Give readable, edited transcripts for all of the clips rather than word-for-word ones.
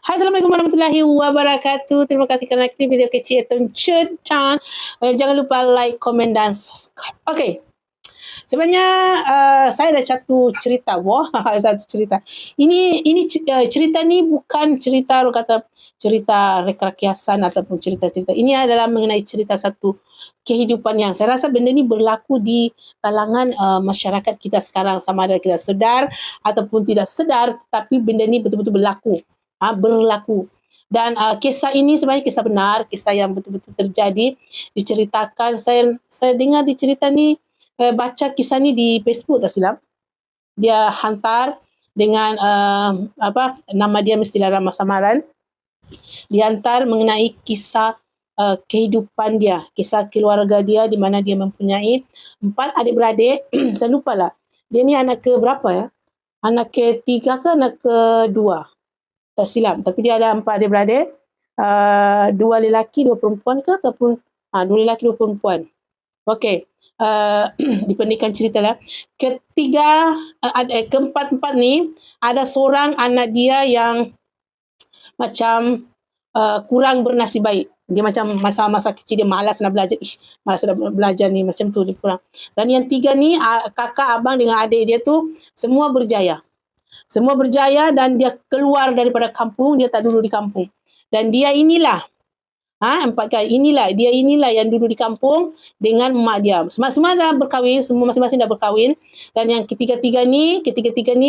Hai, Assalamualaikum warahmatullahi wabarakatuh. Terima kasih kerana klik video kecil Tuncun Chan. Jangan lupa like, komen dan subscribe. Okey. Sebenarnya saya ada satu cerita. Wah, satu cerita. Ini cerita ni bukan cerita orang kata cerita rakyasan ataupun cerita-cerita. Ini adalah mengenai cerita satu kehidupan yang saya rasa benda ni berlaku di kalangan masyarakat kita sekarang, sama ada kita sedar ataupun tidak sedar, tapi benda ni betul-betul berlaku. Dan kisah ini sebenarnya kisah benar, kisah yang betul-betul terjadi, diceritakan. Saya dengar di cerita ni, baca kisah ni di Facebook tak silap. Dia hantar dengan nama dia mestilah Ramah Samaran. Dia hantar mengenai kisah kehidupan dia, kisah keluarga dia di mana dia mempunyai 4 adik-beradik. Saya lupalah. Dia ni anak ke berapa ya? Anak ke-3 ke anak ke-2? Tak silap. Tapi dia ada 4 adik-beradik. 2 lelaki, 2 perempuan ke ataupun 2 lelaki, 2 perempuan. Okey. Dipendekkan cerita lah. Keempat-empat ni ada seorang anak dia yang macam kurang bernasib baik. Dia macam masa-masa kecil dia malas nak belajar. Malas nak belajar ni, macam tu dia kurang. Dan yang 3 ni, kakak, abang dengan adik dia tu semua berjaya. Semua berjaya dan dia keluar daripada kampung, dia tak duduk di kampung. Dan dia inilah, 4 kali, dia inilah yang duduk di kampung dengan mak dia. Semua dah berkahwin, semua masing-masing dah berkahwin. Dan yang ketiga-tiga ni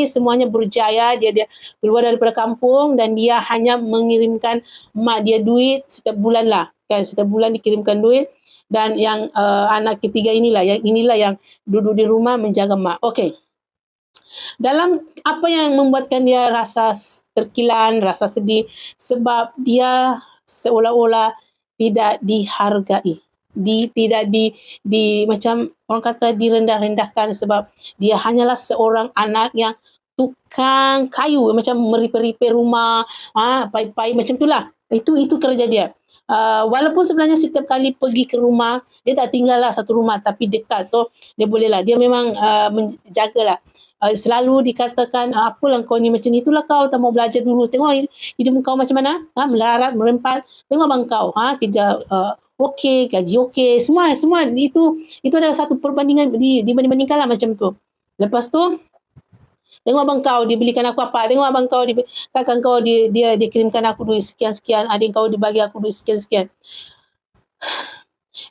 semuanya berjaya, dia keluar daripada kampung dan dia hanya mengirimkan mak dia duit setiap bulan lah. Kan, setiap bulan dikirimkan duit. Dan yang anak ketiga inilah yang duduk di rumah menjaga mak. Okey. Dalam apa yang membuatkan dia rasa terkilan, rasa sedih, sebab dia seolah-olah tidak dihargai. Tidak macam orang kata direndah-rendahkan sebab dia hanyalah seorang anak yang tukang kayu, macam meripir-ripir rumah, pai-pai macam itulah. Itu kerja dia. Walaupun sebenarnya setiap kali pergi ke rumah, dia tak tinggallah satu rumah tapi dekat. So, dia bolehlah. Dia memang menjagalah. Selalu dikatakan, apalah kau ni macam ni, itulah kau tak mau belajar dulu. Tengok hidup kau macam mana, melarat, merempat. Tengok abang kau, kerja okey, gaji okey, semua itu adalah satu perbandingan, dibanding-bandingkan lah macam tu. Lepas tu, tengok abang kau, dia belikan aku apa. Tengok abang kau, kakak kau, dia kirimkan aku duit sekian-sekian. Adik kau dia bagi aku duit sekian-sekian.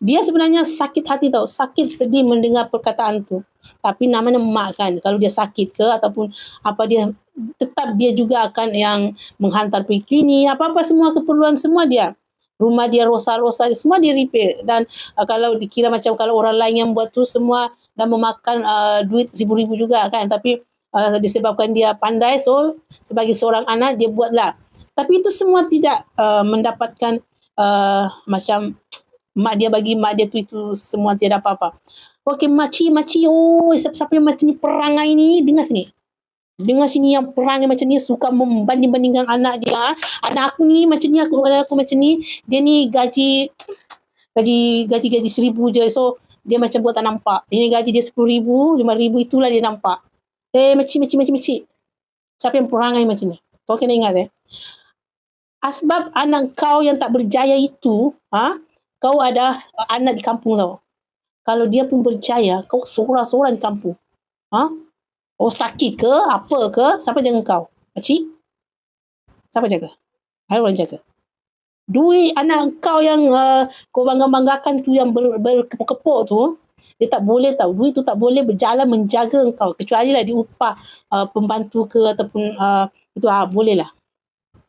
Dia sebenarnya sakit hati tau, sakit sedih mendengar perkataan tu. Tapi namanya mak kan, kalau dia sakit ke ataupun apa, dia tetap dia juga akan yang menghantar pergi klinik, apa-apa semua keperluan semua dia. Rumah dia rosak-rosak, semua dia repair. Dan kalau dikira macam kalau orang lain yang buat tu semua dah memakan duit ribu-ribu juga kan. Tapi disebabkan dia pandai, so sebagai seorang anak dia buatlah. Tapi itu semua tidak mendapatkan macam mak dia tu itu semua tiada apa-apa. Okey, makcik, siapa yang macam ni perangai ni, dengar sini. Dengar sini yang perangai macam ni, suka membanding-bandingkan anak dia. Anak aku ni macam ni, anak aku macam ni. Dia ni gaji 1,000 je. So, dia macam buat tak nampak. Ini gaji dia 10,000, 5,000, itulah dia nampak. Makcik. Siapa yang perangai macam ni? Kau kena ingat Asbab anak kau yang tak berjaya itu, kau ada anak di kampung tau. Kalau dia pun berjaya, kau seorang-seorang di kampung. Kau sakit ke, apa ke, siapa jaga kau? Makcik? Siapa jaga? Ada orang jaga. Duit anak kau yang kau bangga-banggakan tu, yang berkepuk-kepuk tu, dia tak boleh tahu. Duit tu tak boleh berjalan menjaga kau. Kecuali lah diupah pembantu ke ataupun itu boleh lah.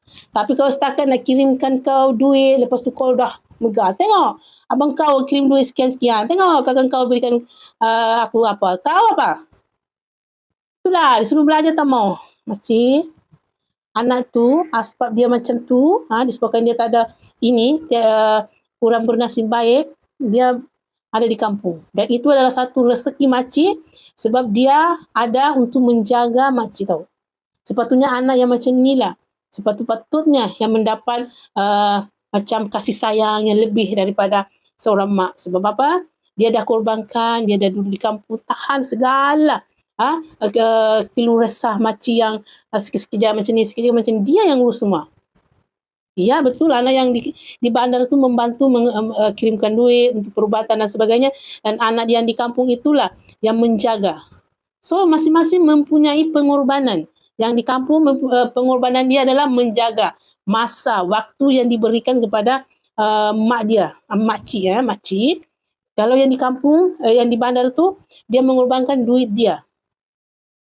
Tapi kalau setakat nak kirimkan kau duit, lepas tu kau dah megah. Tengok, abang kau kirim duit sekian-sekian. Tengok, kakak kau berikan aku apa. Kau apa? Itulah, disuruh belajar tak mau. Makcik, anak tu, sebab dia macam tu, disebabkan dia tak ada kurang bernasib baik, dia ada di kampung. Dan itu adalah satu rezeki makcik, sebab dia ada untuk menjaga makcik tau. Sepatutnya anak yang macam inilah, sepatutnya yang mendapat macam kasih sayang yang lebih daripada seorang mak. Sebab apa? Dia dah korbankan, dia dah duduk di kampung, tahan segala keluh resah makcik yang sikit-sikit macam ni, sikit-sikit macam ni, dia yang urus semua. Ya betul, anak yang di bandar itu membantu kirimkan duit untuk perubatan dan sebagainya, dan anak yang di kampung itulah yang menjaga. So masing-masing mempunyai pengorbanan. Yang di kampung pengorbanan dia adalah menjaga masa waktu yang diberikan kepada mak dia, makcik. Kalau yang di kampung, yang di bandar itu dia mengorbankan duit dia.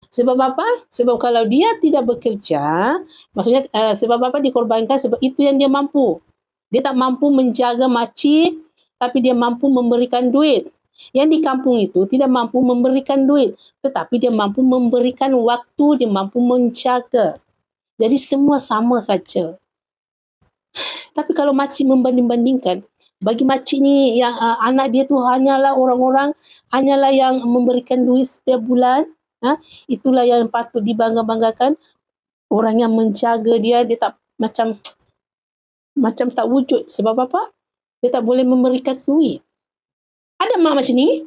Sebab apa? Sebab kalau dia tidak bekerja, maksudnya sebab apa dikorbankan? Sebab itu yang dia mampu. Dia tak mampu menjaga makcik, tapi dia mampu memberikan duit. Yang di kampung itu tidak mampu memberikan duit, tetapi dia mampu memberikan waktu, dia mampu menjaga. Jadi semua sama saja. Tapi kalau makcik membanding-bandingkan, bagi makcik ni yang anak dia tu hanyalah orang-orang, hanyalah yang memberikan duit setiap bulan, itulah yang patut dibangga-banggakan. Orang yang menjaga dia, dia tak macam tak wujud. Sebab apa? Dia tak boleh memberikan duit. Ada mak macam ni?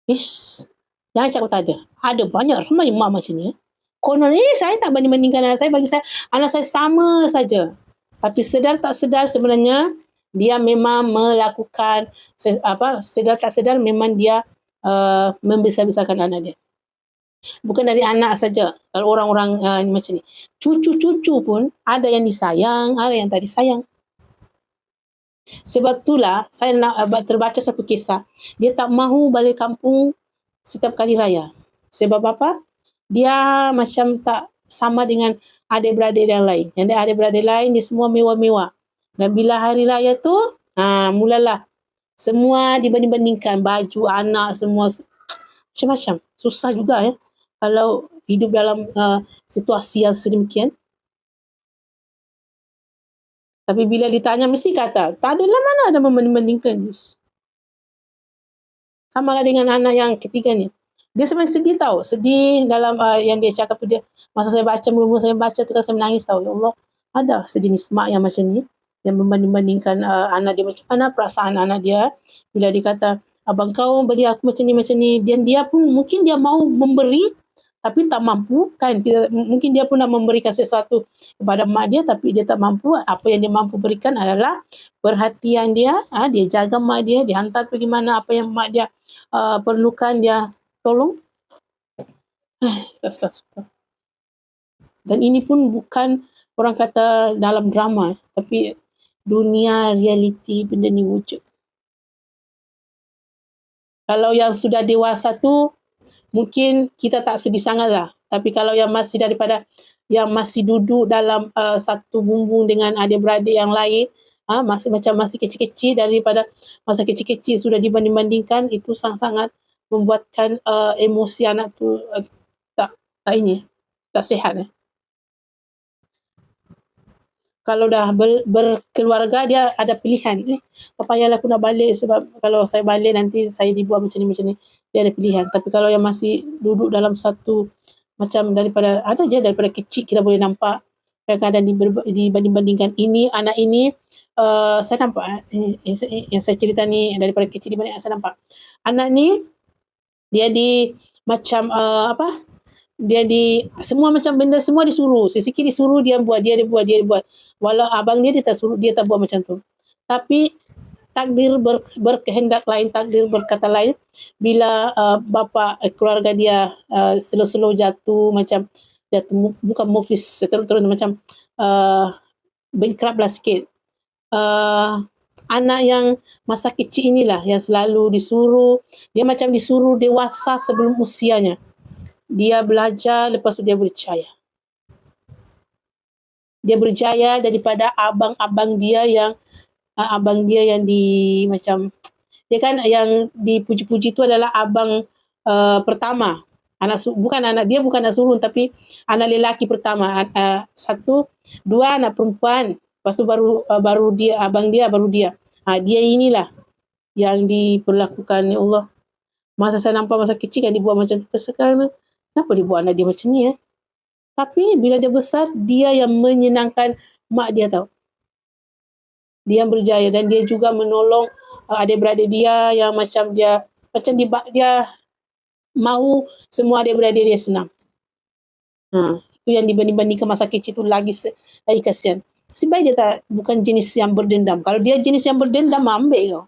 Ish, jangan cakap tak ada. Ada banyak ramai mak macam ni. Konon saya tak banding-bandingkan anak saya, bagi saya anak saya sama saja. Tapi sedar tak sedar sebenarnya dia memang melakukan sedar tak sedar memang dia membesar-besarkan anak dia. Bukan dari anak saja. Kalau orang-orang macam ni, cucu-cucu pun ada yang disayang, ada yang tak disayang. Sebab itulah saya nak terbaca satu kisah. Dia tak mahu balik kampung setiap kali raya. Sebab apa? Dia macam tak sama dengan adik-beradik yang lain. Yang adik-beradik lain dia semua mewah-mewah. Dan bila hari raya tu, mulalah semua dibanding-bandingkan, baju anak semua macam-macam. Susah juga kalau hidup dalam situasi yang sedemikian. Tapi bila ditanya mesti kata, tak adalah, mana ada membanding-bandingkan. Sama lah dengan anak yang ketiga ni. Dia sebenarnya sedih tau. Sedih dalam yang dia cakap tu dia. Masa saya baca, mula-mula saya baca tu kan saya menangis tau. Ya Allah, ada sejenis mak yang macam ni. Yang membanding-bandingkan anak dia macam mana perasaan anak dia. Bila dia kata, abang kau beri aku macam ni. Dan dia pun mungkin dia mau memberi, tapi tak mampu kan. Mungkin dia pun nak memberikan sesuatu kepada mak dia, tapi dia tak mampu. Apa yang dia mampu berikan adalah perhatian dia. Dia jaga mak dia, dia hantar pergi mana, apa yang mak dia perlukan dia tolong. Rasa suka. Dan ini pun bukan orang kata dalam drama, tapi dunia realiti benda ni wujud. Kalau yang sudah dewasa tu mungkin kita tak sedih sangat lah. Tapi kalau yang masih yang masih duduk dalam satu bumbung dengan adik-beradik yang lain, masih kecil-kecil, daripada masa kecil-kecil sudah dibanding-bandingkan, itu sangat-sangat membuatkan emosi anak tu tak sihat. Kalau dah berkeluarga, dia ada pilihan. Tak payahlah aku nak balik, sebab kalau saya balik nanti saya dibuat macam ni. Dia ada pilihan. Tapi kalau yang masih duduk dalam satu, macam daripada kecil kita boleh nampak kadang-kadang dibanding-bandingkan. Ini, anak ini, saya nampak, yang saya cerita ni daripada kecil saya nampak. Anak ni, dia macam semua macam benda semua disuruh. Sikit disuruh dia buat. Walau abang dia tak suruh, dia tak buat macam tu. Tapi takdir berkehendak lain, takdir berkata lain. Bila bapa keluarga dia slow-slow jatuh, macam jatuh, bukan mufis terus macam bankrupt lah sikit. Anak yang masa kecil inilah yang selalu disuruh, dia macam disuruh dewasa sebelum usianya. Dia belajar, lepas tu dia berjaya. Dia berjaya daripada abang dia yang macam, dia kan yang dipuji-puji tu adalah abang pertama. Bukan anak sulung, tapi anak lelaki pertama. Dua anak perempuan. Lepas tu baru dia, abang dia, baru dia. Dia inilah yang diperlakukan. Ya Allah. Masa saya nampak masa kecil kan dibuat macam tu. Sekarang kenapa dibuat anak dia macam ni? Tapi bila dia besar, dia yang menyenangkan mak dia tau. Dia yang berjaya, dan dia juga menolong adik-beradik dia yang macam dia mahu semua adik-beradik dia senang. Itu yang dibanding-bandingkan masa kecil tu lagi kasihan. Nasib baik dia tak, bukan jenis yang berdendam. Kalau dia jenis yang berdendam, ambil kau.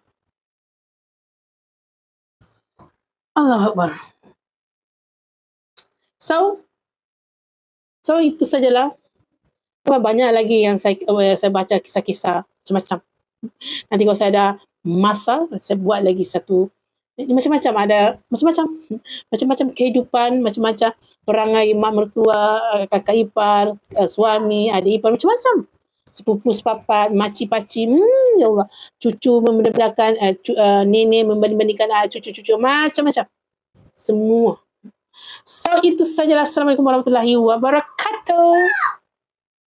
Allahu Akbar. So itu sajalah. Banyak lagi yang saya baca kisah-kisah macam-macam. Nanti kalau saya ada masa, saya buat lagi satu. Macam-macam ada, macam-macam kehidupan, macam-macam perangai mak mertua, kakak ipar, suami, adik ipar, macam-macam. Sepupu sepapat, makcik pakcik, ya Allah. Cucu membandingkan, nenek membandingkan cucu-cucu, macam-macam. Semua. So itu sajalah. Assalamualaikum warahmatullahi wabarakatuh.